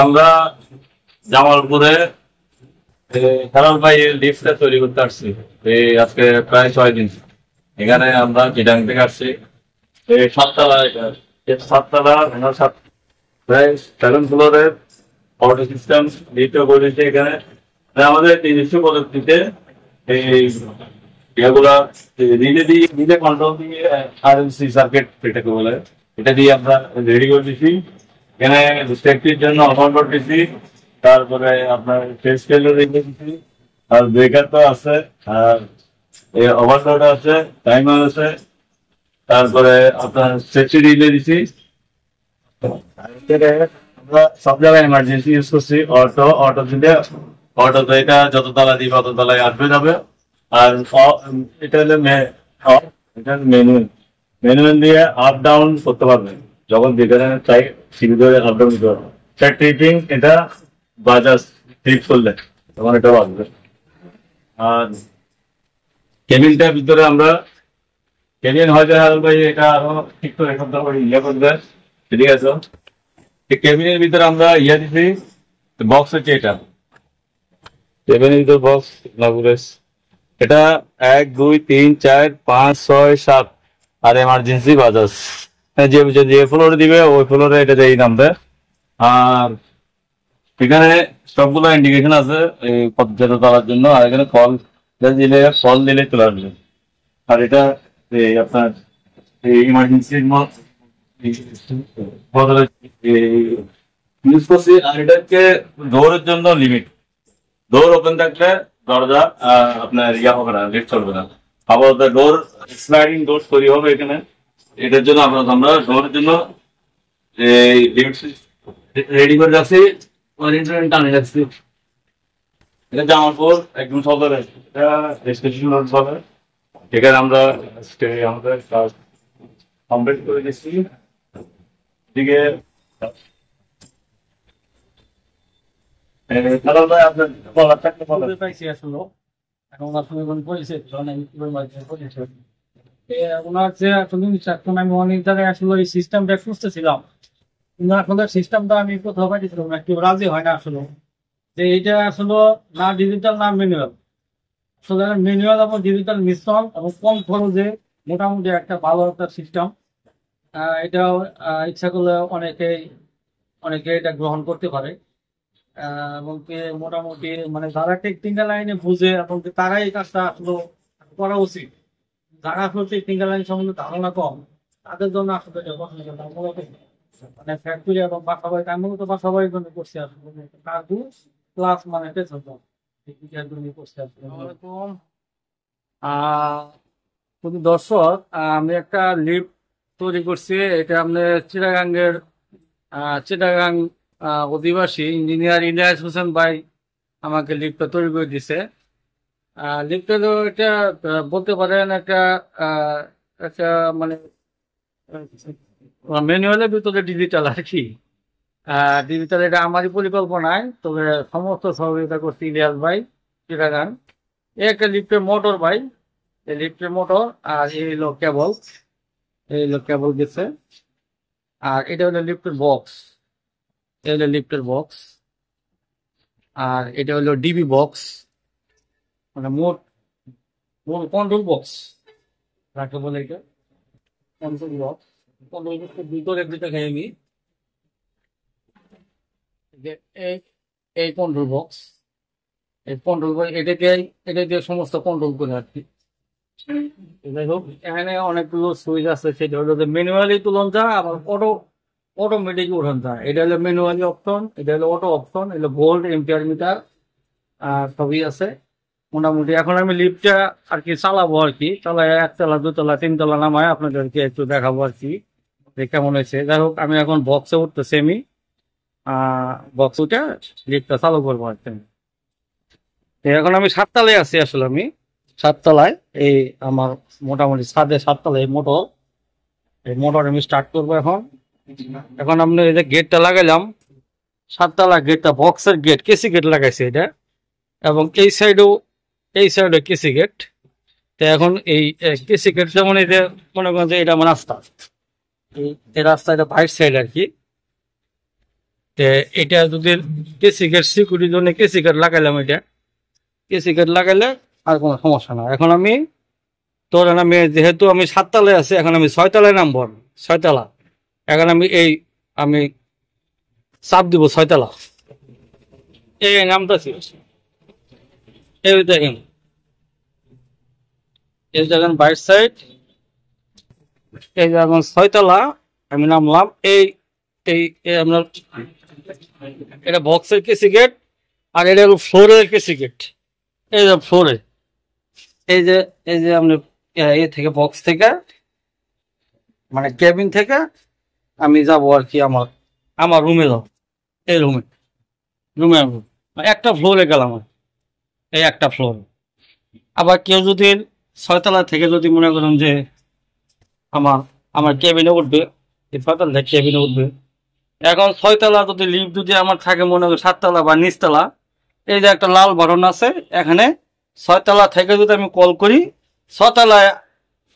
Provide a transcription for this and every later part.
আমরা জামালপুরে হেলাল ভাই লিফটটা তৈরি করতে আসছি আজকে প্রায় 6 দিন। এখানে আমরা চিটাং থেকে আসছি। সাততলা, সাততলা প্রায় 7 ফ্লোরের অটো সিস্টেম লিফট করেছে এখানে। আমাদের নিজস্ব পদ্ধতিতে এই এগুলা নিজে কন্ট্রোল দিয়ে আরএলসি সার্কিট এটাকে বলে, এটা দিয়ে আমরা রেডি করে দিচ্ছি। এখানে সেফটির জন্য অনবোর্ড দিচ্ছি, তারপরে আপনার ফেস ফেলার রেখে দিচ্ছি, আর ব্রেকার তো আছে, আর ওভারলোড আছে, টাইমার আছে, তারপরে আপনার সেফটি রিলে দিচ্ছি। আমরা সব জায়গায় এমার্জেন্সি ইউজ করছি। অটো দিলে অটোতে এটা যত তলা দিবে অত তলায় আসবে যাবে। আর এটা হলে ম্যানুয়াল দিয়ে আপ ডাউন করতে পারবেন, যখন যেখানে চাই সিঁড়ি ধরে আপ ডাউন দিতে পারবেন। ট্রিপিং এটা বাজাজ ট্রিপ করলে তখন এটা আসবে। আর কেবিনটার ভিতরে আমরা কেবিন হয়তো ভাই এটা আরো ঠিক করে ইয়ে করবে, ঠিক আছে। কেবিনের ভিতরে আমরা ইয়ে দিচ্ছি, বক্স হচ্ছে এটা কেবিনের ভিতরে বক্স লাগুরেস। এটা 1 2 3 4 5 6 7 আর এমার্জেন্সি বাজাজ, যে ফ্লোরে দিবে ওই ফ্লোরে এটা দিয়ে নামবে। আর এখানে সবগুলো ইন্ডিকেশন আছে এই পথটা চলার জন্য। আর এখানে কল দিলে চলে আসবে। আর এটা আপনার ইমার্জেন্সি ইউজ করছি। আর এটাকে ডোরের জন্য লিমিট, ডোর ওপেন থাকলে দরজা আপনার ইয়া হবে না, লিফট চলবে না। আবার ডোর স্লাইডিং ডোর তৈরি হবে এখানে। এটার জন্য আমরা ডোরের জন্য লিমিট রেডি করে রাখছি, টানে রাখছি। এটা জামালপুর একদম সদরে, এটা স্টেশন রোড সদর। এখানে আমরা আমাদের কাজ কমপ্লিট করে দিচ্ছি। এদিকে পাইছি আসলে এখন আসলে ওনার যে আসলে আমি অনেক জায়গায় আসলে এই সিস্টেমটা খুঁজতেছিলাম, কিন্তু আসলে সিস্টেমটা আমি কোথাও পাইছিলাম না, কেউ রাজি হয় না আসলে যে এটা আসলে না ডিজিটাল না ম্যানুয়াল। আসলে ম্যানুয়াল এবং ডিজিটাল মিশ্রণ এবং কম খরচে মোটামুটি একটা ভালো একটা সিস্টেম। এটা ইচ্ছা করলে অনেকে এটা গ্রহণ করতে পারে। এবং মোটামুটি মানে যারা টেকনিক্যাল লাইনে বুঝে এবং তারাই এই কাজটা আসলে করা উচিত। যারা আসলে টেকনিক্যাল লাইন সম্বন্ধে ধারণা কম তাদের জন্য আসলে মানে ফ্যাক্টরি এবং বাসাবাড়ি আমি মূলত বাসাবাড়ির জন্য করছি আসলে কার্গো প্লাস মানে করছি আসলে। দর্শক, আমি একটা লিফট তৈরি করছি। এটা আপনার চিটাগাং অধিবাসী ইঞ্জিনিয়ার ইলিয়াস হোসেন ভাই আমাকে লিফটটা তৈরি করে দিছে। লিফটটা এটা বলতে পারেন একটা মানে ম্যানুয়ালের ভিতরে ডিজিটাল আর কি। ডিজিটাল এটা আমারই পরিকল্পনায়, তবে সমস্ত সহযোগিতা করছে ইলিয়াস ভাই চিটাগাং। এই একটা লিফটের মোটর ভাই, এই লিফটের মোটর, আর এই হলো কেবল গেছে। আর এটা হলো লিফটের বক্স, এটা হলো লিফটের বক্স। আর এটা হলো ডিবি বক্স, মানে মোট কন্ট্রোল বক্স রাখতে বলে। এটা কন্ট্রোল বক্স, কন্ট্রোল বক্সের ভিতরে দুটো খাই আমি। এই কন্ট্রোল বক্স, এই কন্ট্রোল বক্স এটা দিয়ে সমস্ত কন্ট্রোল করে আর কি। যাই হোক, এখানে অনেকগুলো সুইচ আছে, সেটা হলো যে ম্যানুয়ালি তুলন যায়, আবার অটোমেটিক উঠান যায়। এটা হলো ম্যানুয়ালি অপশন, এটা হলো অটো অপশন, এটা ভোল্ট এম্পিয়ার মিটার সবই আছে মোটামুটি। এখন আমি লিফটটা আর কি চালাবো আর কি, চালাই 1 তলা 2 তলা 3 তলা নামায় আপনাদেরকে একটু দেখাবো আর কি যে কেমন হয়েছে। যাই হোক, আমি এখন বক্সে উঠতেছি, আমি বক্স উঠে লিফটটা চালু করবো আর কি। এখন আমি 7 তলায় আছি, আসলে আমি 7 তলায়। এই আমার মোটামুটি ছাদে 7 তলায় এই মোটর আমি স্টার্ট করবো এখন। আপনি এই যে গেটটা লাগাইলাম, 7 তলা গেটটা বক্সের গেট, কেসি গেট লাগাইছে এটা, এবং এই সাইডেও কেসি গেট। তো এখন এই কেসিকেট যেমন এই যে মনে করেন যে এটা আমার রাস্তা, এই রাস্তা এটা বাইর সাইড আর কি। তো এটা যদি কেসিকেট সিকিউরিটির জন্য কেসিকেট লাগাইলাম, এটা কেসিকেট লাগাইলে আর কোনো সমস্যা না। এখন আমি ধরেন আমি যেহেতু আমি 7 তলায় আছি, এখন আমি 6 তলায় নামবো, 6 তলা। এখন আমি চাপ দিব 6 তলা, এই নামতেছি, এই দেখেন, এই দেখেন বাইর সাইড, এই যে এখন 6 তলা আমি নামলাম। এই এই আপনার এটা বক্সের কেসিকেট, আর এটা হলো ফ্লোরের কেসিকেট। এই যে ফ্লোরে, এই যে আপনি এ থেকে বক্স থেকে মানে কেবিন থেকে আমি যাব আর কি আমার রুমে যাও, এই রুমে আমি একটা ফ্লোরে গেলাম, এই একটা ফ্লোর। আবার কেউ যদি 6 তলা থেকে যদি মনে করেন যে আমার কেবিনে উঠবে, এই 6 তলা থেকে কেবিনে উঠবে। এখন 6 তলা যদি লিফট যদি আমার থাকে মনে করেন 7 তলা বা নিচতলা, এই যে একটা লাল বাটন আছে এখানে, 6 তলা থেকে যদি আমি কল করি 6 তলায়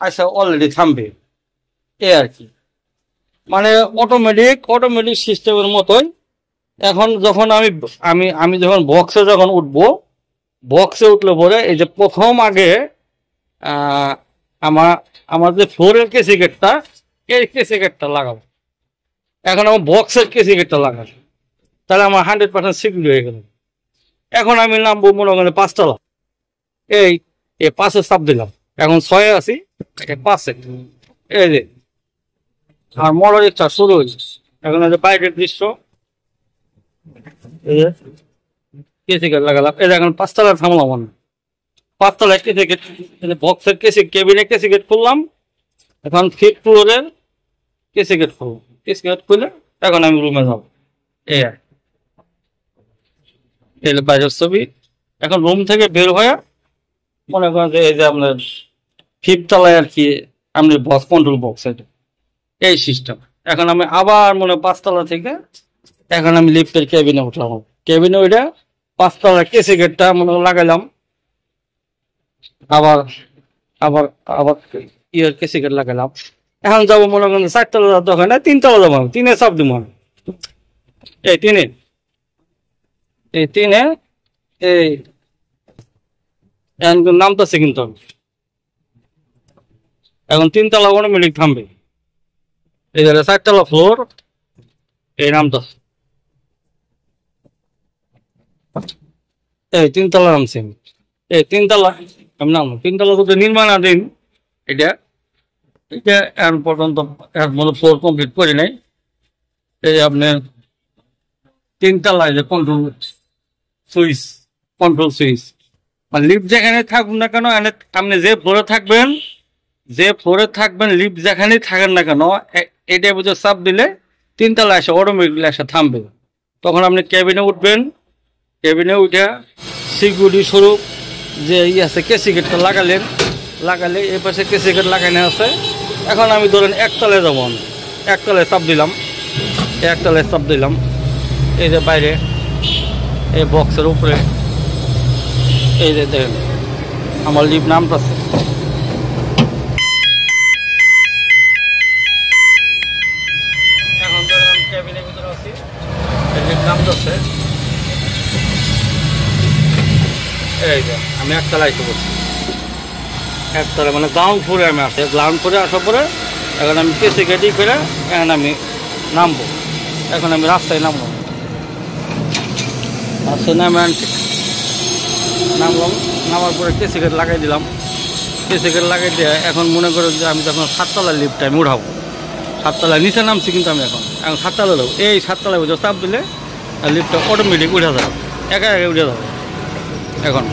আসে অলরেডি থামবে, এই আর কি। মানে অটোমেটিক সিস্টেমের মতোই। এখন যখন আমি যখন বক্সে যখন উঠবো, বক্সে উঠলে পরে এই যে প্রথম আগে আমার যে ফ্লোরের কেসিকেটটা, এই কেসিকেটটা লাগাবো। এখন আমার বক্সের কেসিকেটটা লাগাবো, তাহলে আমার 100% সিকিউর হয়ে গেল। এখন আমি নামবো মনে করেন 5 তলা, এই 5-এ চাপ দিলাম। এখন 6-এ আছি, 5-এ, এই যে আর মরার ইচ্ছা শুরু হয়েছে। এখন এই যে বাইরের দৃশ্য, এই যে কেসিকেট লাগালাম। এই যে এখন 5 তলায় থামলাম, 5 তলায় কেসিকেট, বক্সের কেবিনে কেসিকেট খুললাম। এখন 5th ফ্লোরের কেসিকেট খুললাম, কেসিকেট খুলে এখন আমি রুমে যাবো। এই বাইরের ছবি। এখন রুম থেকে বের হয়ে মনে করেন যে এই যে আপনার 5th তলায় আর কি আপনি বক্স, কন্ট্রোল বক্স, এটা এই সিস্টেম। এখন আমি আবার মনে 5 তলা থেকে এখন আমি লিফটের কেবিনে উঠলাম। কেবিনে ওইটা 5 তলার কেসিকেটটা মনে লাগাইলাম, আবার আবার আবার ইয়ের কেসিকেট লাগাইলাম। এখন যাবো মনে করেন 4 তলা যাওয়ার দরকার না, 3 তলা যাবো, 3-এ চাপ দিব। এই 3-এ এই নামতেছে কিন্তু এখন 3 তলা অটোমেটিক থামবে। এই 4 তলা ফ্লোর, এই নামতেছে, এই 3 তলা নামছি। এই 3 তলা আমি নামলাম। 3 তলা যদি নির্মাণাধীন, এটা এখন পর্যন্ত ফ্লোর কমপ্লিট করি নাই। এই আপনার 3 তলায় যে কন্ট্রোল সুইচ, মানে লিফট যেখানে থাকুন না কেন, আপনি যে ফ্লোরে থাকবেন লিফট যেখানেই থাকেন না কেন, এটা বুঝে চাপ দিলে 3 তলায় এসে অটোমেটিকলি এসে থামবে। তখন আপনি কেবিনে উঠবেন, কেবিনে উঠে সিকিউরিটি স্বরূপ যে আছে কেসিকেটটা লাগালে এই পাশে কেসিকেট লাগানো আছে। এখন আমি ধরেন 1 তলায় যাবো, আমি 1 তলায় চাপ দিলাম, 1 তলায় চাপ দিলাম। এই যে বাইরে এই বক্সের উপরে এই যে দেখেন আমার লিফট নামতেছে। এখন ধরেন আমি কেবিনের ভিতরে আছি, লিফট নামতেছে। এই যে আমি 1 তলায় এসে বলছি, 1 তলায় মানে গ্রাউন্ড ফ্লোরে আমি আসি। গ্রাউন্ড ফ্লোরে আসার পরে এখন আমি কেসিকেটই করে এখন আমি নামবো। এখন আমি রাস্তায় নামলাম, রাস্তায় নামলাম। নামার পরে কেসিকেট লাগাই দিলাম। কেসিকেট লাগাই দিয়ে এখন মনে করো যে আমি যখন 7 তলার লিফটটা আমি উঠাবো, 7 তলায় নিচে নামছি কিন্তু আমি এখন 7 তলায় যাবো। এই 7 তলায় চাপ দিলে লিফটটা অটোমেটিক উঠে যাবে, একা উঠে যাবে এখন।